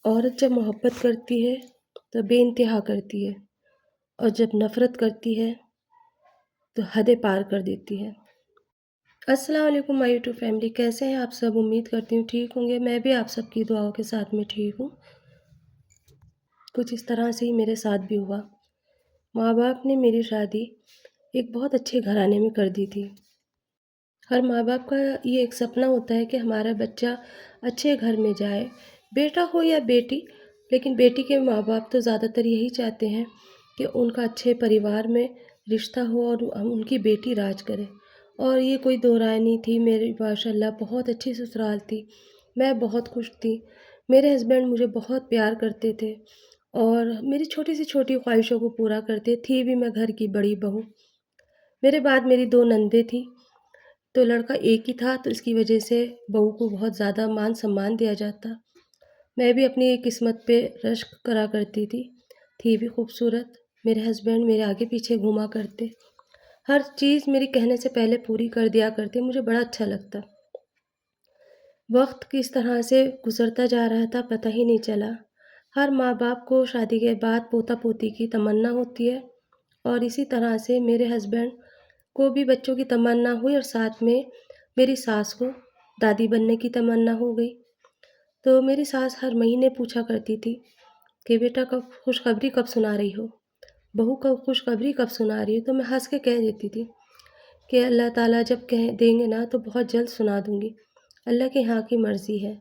عورت جب محبت کرتی ہے تو بے انتہا کرتی ہے، اور جب نفرت کرتی ہے تو حدیں پار کر دیتی ہے۔ السلام علیکم مائی یوٹیوب فیملی، کیسے ہیں آپ سب؟ امید کرتی ہوں ٹھیک ہوں گے۔ میں بھی آپ سب کی دعاؤں کے ساتھ میں ٹھیک ہوں۔ کچھ اس طرح سے ہی میرے ساتھ بھی ہوا۔ ماں باپ نے میری شادی ایک بہت اچھے گھرانے میں کر دی تھی۔ ہر ماں باپ کا یہ ایک سپنا ہوتا ہے کہ ہمارا بچہ اچھے گھر میں جائے، بیٹا ہو یا بیٹی، لیکن بیٹی کے ماں باپ تو زیادہ تر یہی چاہتے ہیں کہ ان کا اچھے پریوار میں رشتہ ہو اور ان کی بیٹی راج کرے۔ اور یہ کوئی دو رائے نہیں تھی، میری ماشاء اللہ بہت اچھی سسرال تھی، میں بہت خوش تھی۔ میرے ہسبینڈ مجھے بہت پیار کرتے تھے اور میری چھوٹی سی چھوٹی خواہشوں کو پورا کرتے تھی بھی۔ میں گھر کی بڑی بہو، میرے بعد میری دو نندیں تھیں، تو لڑکا ایک ہی تھا، تو اس کی وجہ سے بہو کو بہت زیادہ مان سمان دیا جاتا۔ میں بھی اپنی قسمت پہ رشک کرا کرتی تھی بھی خوبصورت۔ میرے ہسبینڈ میرے آگے پیچھے گھوما کرتے، ہر چیز میری کہنے سے پہلے پوری کر دیا کرتے، مجھے بڑا اچھا لگتا۔ وقت کس طرح سے گزرتا جا رہا تھا پتہ ہی نہیں چلا۔ ہر ماں باپ کو شادی کے بعد پوتا پوتی کی تمنا ہوتی ہے، اور اسی طرح سے میرے ہسبینڈ کو بھی بچوں کی تمنا ہوئی، اور ساتھ میں میری ساس کو دادی بننے کی تمنا ہو گئی۔ تو میری ساس ہر مہینے پوچھا کرتی تھی کہ بیٹا کب خوشخبری کب سنا رہی ہو، بہو کب خوشخبری کب سنا رہی ہو؟ تو میں ہنس کے کہہ دیتی تھی کہ اللہ تعالیٰ جب کہہ دیں گے نا تو بہت جلد سنا دوں گی، اللہ کے ہاں کی مرضی ہے۔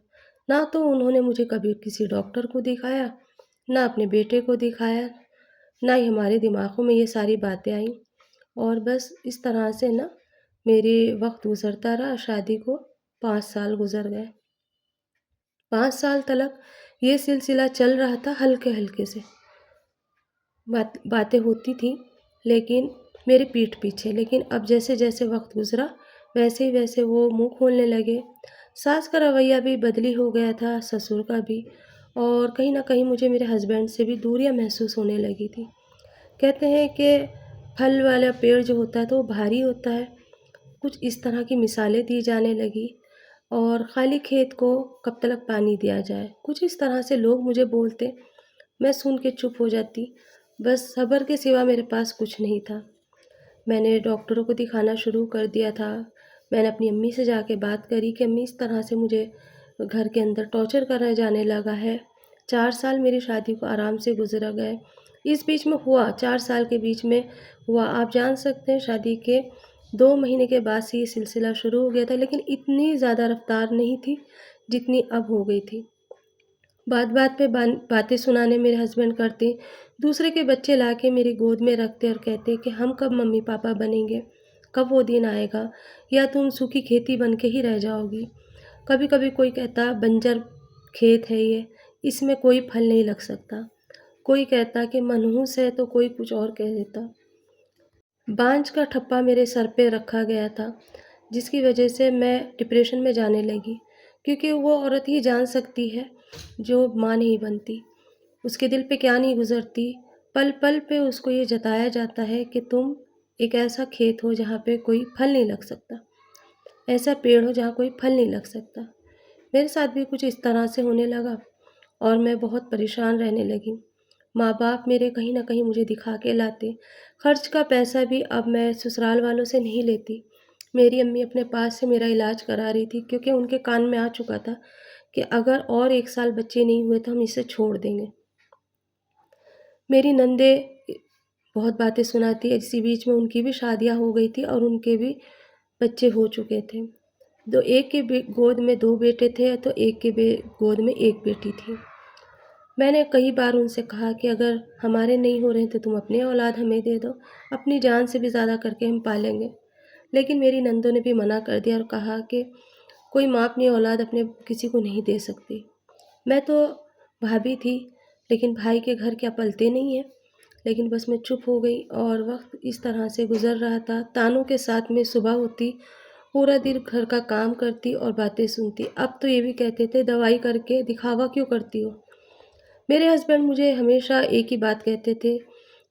نہ تو انہوں نے مجھے کبھی کسی ڈاکٹر کو دکھایا، نہ اپنے بیٹے کو دکھایا، نہ ہی ہمارے دماغوں میں یہ ساری باتیں آئیں، اور بس اس طرح سے نا میری وقت گزرتا رہا۔ شادی کو 5 سال گزر گئے۔ 5 سال تلک یہ سلسلہ چل رہا تھا، ہلکے ہلکے سے باتیں ہوتی تھیں لیکن میری پیٹھ پیچھے، لیکن اب جیسے جیسے وقت گزرا ویسے ہی ویسے وہ منہ کھولنے لگے۔ ساس کا رویہ بھی بدلی ہو گیا تھا، سسر کا بھی، اور کہیں نہ کہیں مجھے میرے ہسبینڈ سے بھی دوریاں محسوس ہونے لگی تھی۔ کہتے ہیں کہ پھل والا پیڑ جو ہوتا ہے تو وہ بھاری ہوتا ہے، کچھ اس طرح کی مثالیں دی جانے لگی۔ اور خالی کھیت کو کب تک پانی دیا جائے، کچھ اس طرح سے لوگ مجھے بولتے، میں سن کے چپ ہو جاتی۔ بس صبر کے سوا میرے پاس کچھ نہیں تھا۔ میں نے ڈاکٹروں کو دکھانا شروع کر دیا تھا۔ میں نے اپنی امی سے جا کے بات کری کہ امی اس طرح سے مجھے گھر کے اندر ٹارچر کرا جانے لگا ہے۔ 4 سال میری شادی کو آرام سے گزر گئے۔ اس بیچ میں ہوا، 4 سال کے بیچ میں ہوا، آپ جان سکتے ہیں شادی کے 2 مہینے کے بعد سے یہ سلسلہ شروع ہو گیا تھا، لیکن اتنی زیادہ رفتار نہیں تھی جتنی اب ہو گئی تھی۔ بات بات پہ باتیں سنانے میرے ہسبینڈ کرتے، دوسرے کے بچے لا کے میری گود میں رکھتے اور کہتے کہ ہم کب ممی پاپا بنیں گے، کب وہ دن آئے گا، یا تم سوکھی کھیتی بن کے ہی رہ جاؤ گی۔ کبھی کبھی کوئی کہتا بنجر کھیت ہے یہ، اس میں کوئی پھل نہیں لگ سکتا، کوئی کہتا کہ منحوس ہے، تو کوئی کچھ اور کہہ دیتا۔ بانجھ کا ٹھپا میرے سر پہ رکھا گیا تھا، جس کی وجہ سے میں ڈپریشن میں جانے لگی، کیونکہ وہ عورت ہی جان سکتی ہے جو ماں نہیں بنتی، اس کے دل پہ کیا نہیں گزرتی۔ پل پل پہ اس کو یہ جتایا جاتا ہے کہ تم ایک ایسا کھیت ہو جہاں پہ کوئی پھل نہیں لگ سکتا، ایسا پیڑ ہو جہاں کوئی پھل نہیں لگ سکتا۔ میرے ساتھ بھی کچھ اس طرح سے ہونے لگا اور میں بہت پریشان رہنے لگی۔ ماں باپ میرے کہیں نہ کہیں مجھے دکھا کے لاتے، خرچ کا پیسہ بھی اب میں سسرال والوں سے نہیں لیتی۔ میری امی اپنے پاس سے میرا علاج کرا رہی تھی، کیونکہ ان کے کان میں آ چکا تھا کہ اگر اور 1 سال بچے نہیں ہوئے تو ہم اسے چھوڑ دیں گے۔ میری نندیں بہت باتیں سناتی، اسی بیچ میں ان کی بھی شادیاں ہو گئی تھی اور ان کے بھی بچے ہو چکے تھے۔ ایک کے گود میں 2 بیٹے تھے تو ایک کے گود میں 1 بیٹی تھی۔ میں نے کئی بار ان سے کہا کہ اگر ہمارے نہیں ہو رہے تو تم اپنی اولاد ہمیں دے دو، اپنی جان سے بھی زیادہ کر کے ہم پالیں گے۔ لیکن میری نندوں نے بھی منع کر دیا اور کہا کہ کوئی ماں اپنی اولاد اپنے کسی کو نہیں دے سکتی۔ میں تو بھابھی تھی، لیکن بھائی کے گھر کیا پلتے نہیں ہیں، لیکن بس میں چپ ہو گئی، اور وقت اس طرح سے گزر رہا تھا۔ تانوں کے ساتھ میں صبح ہوتی، پورا دن گھر کا کام کرتی اور باتیں سنتی۔ اب تو یہ بھی کہتے تھے دوائی کر کے دکھاوا کیوں کرتی ہو۔ میرے ہسبینڈ مجھے ہمیشہ ایک ہی بات کہتے تھے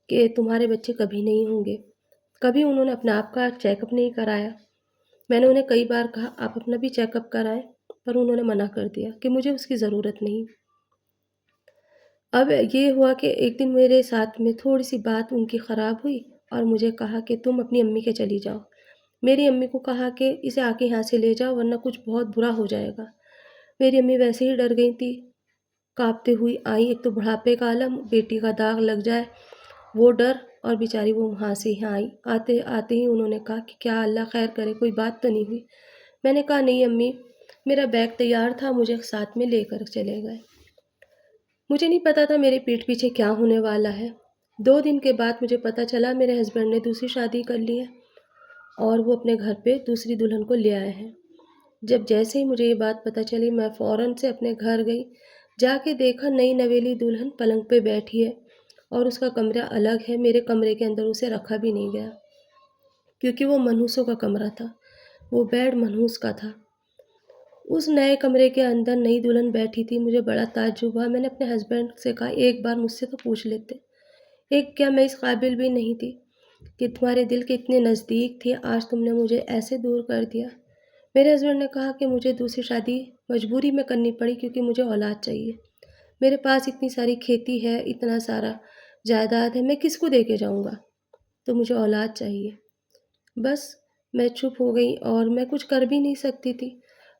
کہ تمہارے بچے کبھی نہیں ہوں گے۔ کبھی انہوں نے اپنا آپ کا چیک اپ نہیں کرایا۔ میں نے انہیں کئی بار کہا آپ اپنا بھی چیک اپ کرائیں، پر انہوں نے منع کر دیا کہ مجھے اس کی ضرورت نہیں۔ اب یہ ہوا کہ ایک دن میرے ساتھ میں تھوڑی سی بات ان کی خراب ہوئی اور مجھے کہا کہ تم اپنی امی کے چلی جاؤ۔ میری امی کو کہا کہ اسے آ کے یہاں سے لے جاؤ ورنہ کچھ بہت برا ہو جائے گا۔ میری امی ویسے ہی ڈر گئی تھی، کانپتے ہوئی آئیں، ایک تو بڑھاپے کا عالم، بیٹی کا داغ لگ جائے وہ ڈر، اور بیچاری وہ وہاں سے یہاں آئی۔ آتے آتے ہی انہوں نے کہا کہ کیا اللہ خیر کرے، کوئی بات تو نہیں ہوئی؟ میں نے کہا نہیں امی، میرا بیگ تیار تھا، مجھے ساتھ میں لے کر چلے گئے۔ مجھے نہیں پتا تھا میرے پیٹھ پیچھے کیا ہونے والا ہے۔ 2 دن کے بعد مجھے پتا چلا میرے ہسبینڈ نے دوسری شادی کر لی ہے اور وہ اپنے گھر پہ دوسری دلہن کو لے آئے ہیں۔ جب جیسے ہی مجھے یہ بات پتہ چلی میں فوراً سے اپنے گھر گئی، جا کے دیکھا نئی نویلی دلہن پلنگ پہ بیٹھی ہے اور اس کا کمرہ الگ ہے، میرے کمرے کے اندر اسے رکھا بھی نہیں گیا کیونکہ وہ منحوسوں کا کمرہ تھا، وہ بیڈ منحوس کا تھا۔ اس نئے کمرے کے اندر نئی دلہن بیٹھی تھی، مجھے بڑا تعجب ہوا۔ میں نے اپنے ہسبینڈ سے کہا ایک بار مجھ سے تو پوچھ لیتے، کیا میں اس قابل بھی نہیں تھی کہ تمہارے دل کے اتنے نزدیک تھی، آج تم نے مجھے ایسے دور کر دیا۔ میرے ہسبینڈ نے کہا کہ مجھے دوسری شادی مجبوری میں کرنی پڑی کیونکہ مجھے اولاد چاہیے، میرے پاس اتنی ساری کھیتی ہے، اتنا سارا جائیداد ہے، میں کس کو دے کے جاؤں گا، تو مجھے اولاد چاہیے۔ بس میں چپ ہو گئی اور میں کچھ کر بھی نہیں سکتی تھی۔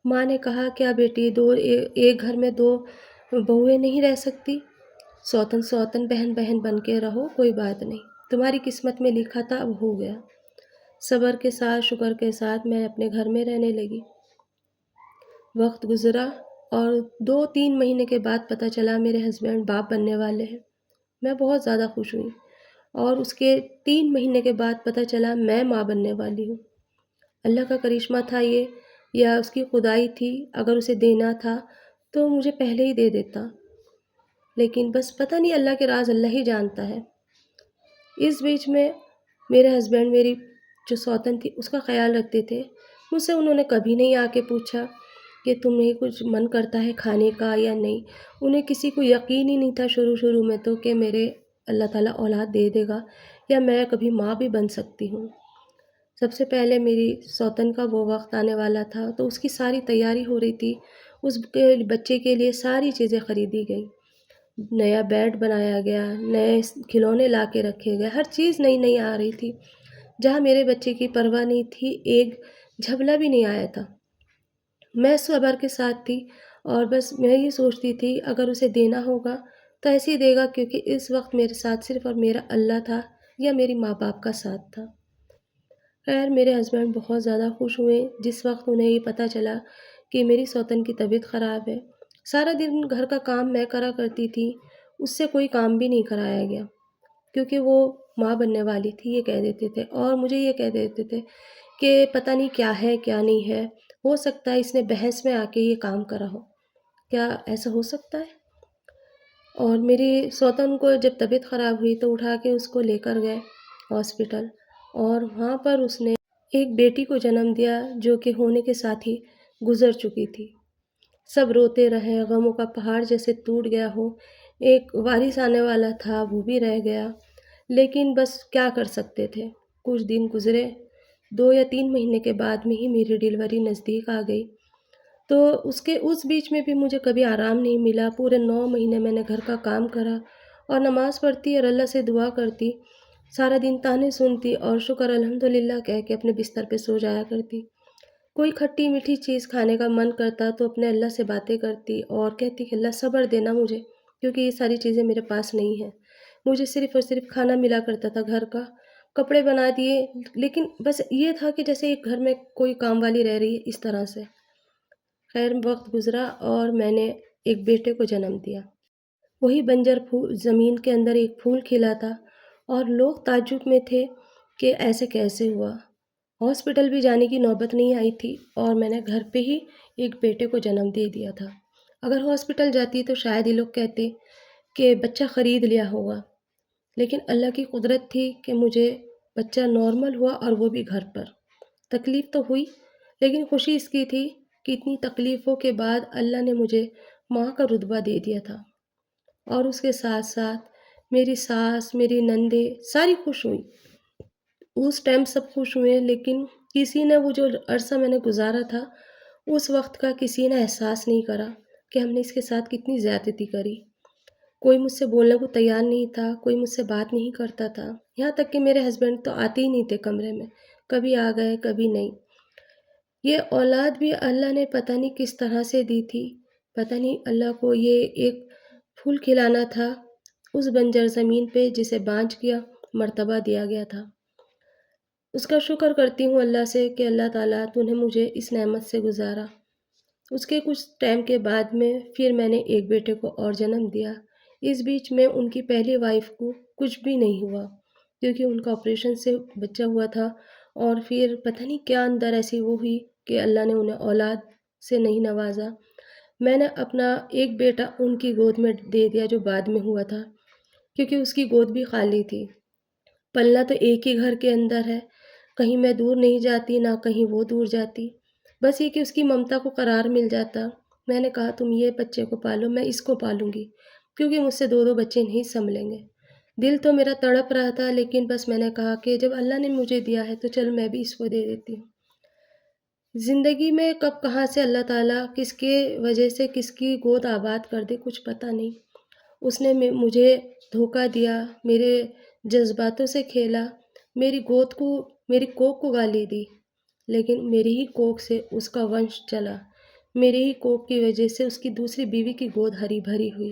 ماں نے کہا کیا بیٹی ایک گھر میں 2 بہویں نہیں رہ سکتی، سوتن سوتن بہن بہن بن کے رہو، کوئی بات نہیں، تمہاری قسمت میں لکھا تھا اب ہو گیا۔ صبر کے ساتھ شکر کے ساتھ میں اپنے گھر میں رہنے لگی۔ وقت گزرا اور 2-3 مہینے کے بعد پتہ چلا میرے ہسبینڈ باپ بننے والے ہیں۔ میں بہت زیادہ خوش ہوئی اور اس کے 3 مہینے کے بعد پتہ چلا میں ماں بننے والی ہوں۔ اللہ کا کرشمہ تھا یہ یا اس کی خدائی تھی، اگر اسے دینا تھا تو مجھے پہلے ہی دے دیتا، لیکن بس پتہ نہیں، اللہ کے راز اللہ ہی جانتا ہے۔ اس بیچ میں میرے ہسبینڈ میری جو سوتن تھی اس کا خیال رکھتے تھے، مجھ سے انہوں نے کبھی نہیں آ کے پوچھا کہ تمہیں کچھ من کرتا ہے کھانے کا یا نہیں۔ انہیں کسی کو یقین ہی نہیں تھا شروع میں تو کہ میرے اللہ تعالیٰ اولاد دے دے گا یا میں کبھی ماں بھی بن سکتی ہوں۔ سب سے پہلے میری سوتن کا وہ وقت آنے والا تھا تو اس کی ساری تیاری ہو رہی تھی، اس کے بچے کے لیے ساری چیزیں خریدی گئی، نیا بیڈ بنایا گیا، نئے کھلونے لا کے رکھے گئے، ہر چیز نئی نئی آ رہی تھی۔ جہاں میرے بچے کی پرواہ نہیں تھی، ایک جھبلا بھی نہیں آیا تھا، میں صبر کے ساتھ تھی اور بس میں یہ سوچتی تھی اگر اسے دینا ہوگا تو ایسے ہی دے گا، کیونکہ اس وقت میرے ساتھ صرف اور میرا اللہ تھا یا میری ماں باپ کا ساتھ تھا۔ خیر میرے ہسبینڈ بہت زیادہ خوش ہوئے جس وقت انہیں یہ پتہ چلا کہ میری سوتن کی طبیعت خراب ہے۔ سارا دن گھر کا کام میں کرا کرتی تھی، اس سے کوئی کام بھی نہیں کرایا گیا کیونکہ وہ ماں بننے والی تھی، یہ کہہ دیتے تھے، اور مجھے یہ کہہ دیتے تھے کہ پتہ نہیں کیا ہے کیا نہیں ہے، ہو سکتا ہے اس نے بحث میں آ کے یہ کام کرا ہو، کیا ایسا ہو سکتا ہے؟ اور میری سوتن کو جب طبیعت خراب ہوئی تو اٹھا کے اس کو لے کر گئے ہاسپٹل، اور وہاں پر اس نے ایک بیٹی کو جنم دیا جو کہ ہونے کے ساتھ ہی گزر چکی تھی۔ سب روتے رہے، غموں کا پہاڑ جیسے ٹوٹ گیا ہو، ایک وارث آنے والا تھا وہ بھی رہ گیا، لیکن بس کیا کر سکتے تھے۔ کچھ دن گزرے، 2 یا 3 مہینے کے بعد میں ہی میری ڈیلیوری نزدیک آ گئی، تو اس بیچ میں بھی مجھے کبھی آرام نہیں ملا۔ پورے 9 مہینے میں نے گھر کا کام کرا اور نماز پڑھتی اور اللہ سے دعا کرتی، سارا دن تانے سنتی اور شکر الحمدللہ کہہ کے اپنے بستر پہ سو جایا کرتی۔ کوئی کھٹی میٹھی چیز کھانے کا من کرتا تو اپنے اللہ سے باتیں کرتی اور کہتی کہ اللہ صبر دینا مجھے، کیونکہ یہ ساری چیزیں میرے پاس نہیں ہیں، مجھے صرف اور صرف کھانا ملا کرتا تھا گھر کا، کپڑے بنا دیے، لیکن بس یہ تھا کہ جیسے ایک گھر میں کوئی کام والی رہ رہی ہے اس طرح سے۔ خیر وقت گزرا اور میں نے ایک بیٹے کو جنم دیا۔ وہی بنجر زمین کے اندر ایک پھول کھلا تھا اور لوگ تعجب میں تھے کہ ایسے کیسے ہوا۔ ہاسپٹل بھی جانے کی نوبت نہیں آئی تھی اور میں نے گھر پہ ہی ایک بیٹے کو جنم دے دیا تھا۔ اگر ہاسپٹل جاتی تو شاید یہ لوگ کہتے کہ بچہ خرید لیا ہوگا، لیکن اللہ کی قدرت تھی کہ مجھے بچہ نارمل ہوا اور وہ بھی گھر پر۔ تکلیف تو ہوئی لیکن خوشی اس کی تھی کہ اتنی تکلیفوں کے بعد اللہ نے مجھے ماں کا رتبہ دے دیا تھا، اور اس کے ساتھ ساتھ میری ساس، میری نندیں ساری خوش ہوئیں۔ اس ٹائم سب خوش ہوئے، لیکن کسی نے وہ جو عرصہ میں نے گزارا تھا اس وقت کا کسی نے احساس نہیں کرا کہ ہم نے اس کے ساتھ کتنی زیادتی کری۔ کوئی مجھ سے بولنے کو تیار نہیں تھا، کوئی مجھ سے بات نہیں کرتا تھا، یہاں تک کہ میرے ہسبینڈ تو آتے ہی نہیں تھے کمرے میں، کبھی آ گئے کبھی نہیں۔ یہ اولاد بھی اللہ نے پتہ نہیں کس طرح سے دی تھی، پتہ نہیں اللہ کو یہ ایک پھول کھلانا تھا اس بنجر زمین پہ جسے بانجھ کیا مرتبہ دیا گیا تھا۔ اس کا شکر کرتی ہوں اللہ سے کہ اللہ تعالیٰ تو نے مجھے اس نعمت سے گزارا۔ اس کے کچھ ٹائم کے بعد میں پھر میں نے ایک بیٹے کو اور جنم دیا۔ اس بیچ میں ان کی پہلی وائف کو کچھ بھی نہیں ہوا کیونکہ ان کا آپریشن سے بچہ ہوا تھا، اور پھر پتہ نہیں کیا اندر ایسی وہ ہوئی کہ اللہ نے انہیں اولاد سے نہیں نوازا۔ میں نے اپنا ایک بیٹا ان کی گود میں دے دیا جو بعد میں ہوا تھا، کیونکہ اس کی گود بھی خالی تھی۔ پلنا تو ایک ہی گھر کے اندر ہے، کہیں میں دور نہیں جاتی نہ کہیں وہ دور جاتی، بس یہ کہ اس کی ممتا کو قرار مل جاتا۔ میں نے کہا تم یہ بچے کو پالو، میں اس کو پالوں گی، کیونکہ مجھ سے دو بچے نہیں سنبھلیں گے۔ دل تو میرا تڑپ رہا تھا، لیکن بس میں نے کہا کہ جب اللہ نے مجھے دیا ہے تو چل میں بھی اس کو دے دیتی ہوں۔ زندگی میں کب کہاں سے اللہ تعالیٰ کس کے وجہ سے کس کی گود آباد کر دے کچھ پتہ نہیں۔ اس نے مجھے دھوکہ دیا، میرے جذباتوں سے کھیلا، میری گود کو، میری کوکھ کو گالی دی، لیکن میری ہی کوکھ سے اس کا ونش چلا، میری ہی کوکھ کی وجہ سے اس کی دوسری بیوی کی گود ہری بھری ہوئی۔